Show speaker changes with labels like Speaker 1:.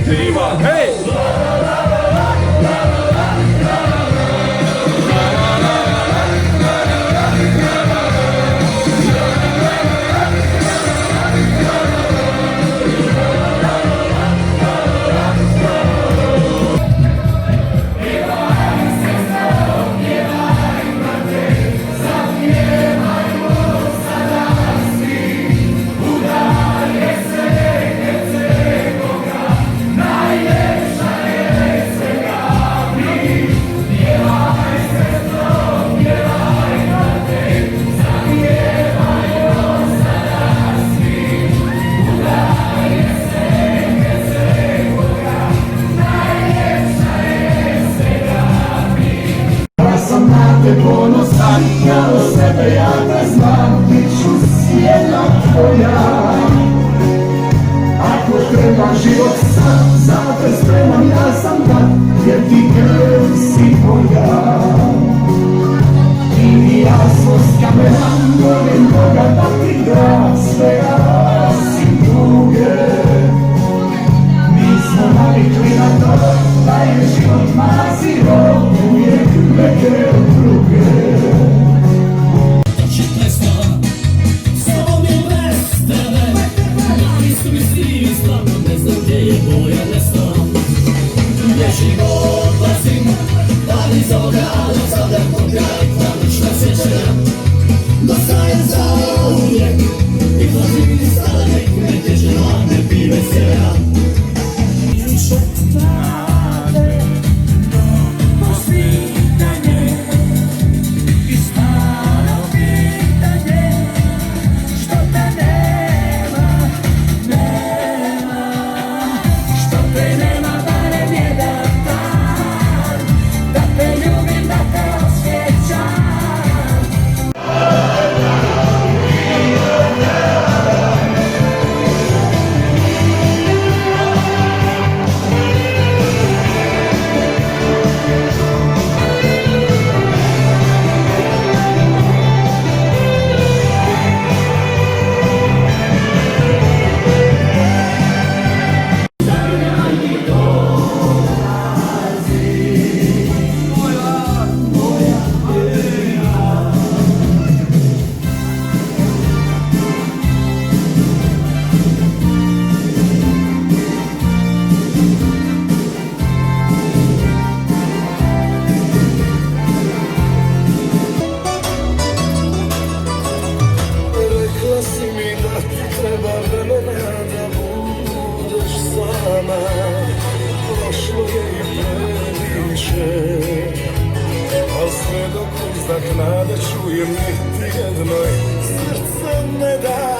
Speaker 1: Diva, hej!
Speaker 2: Ponosan na sebe, ja ne znam, bit ću sjena tvoja. Ako treba život sam, za te spreman ja sam dat, jer ti krv si moja. Ti i ja smo s kamerom, volim Boga da ti da svega si druge. Mi smo navikli na to, da je život mazio, uvijek neke druge.
Speaker 3: Treba vremena da budeš sama, prošlo je i previše, a sve dok uzdah nade čujem niti jednoj srce ne da.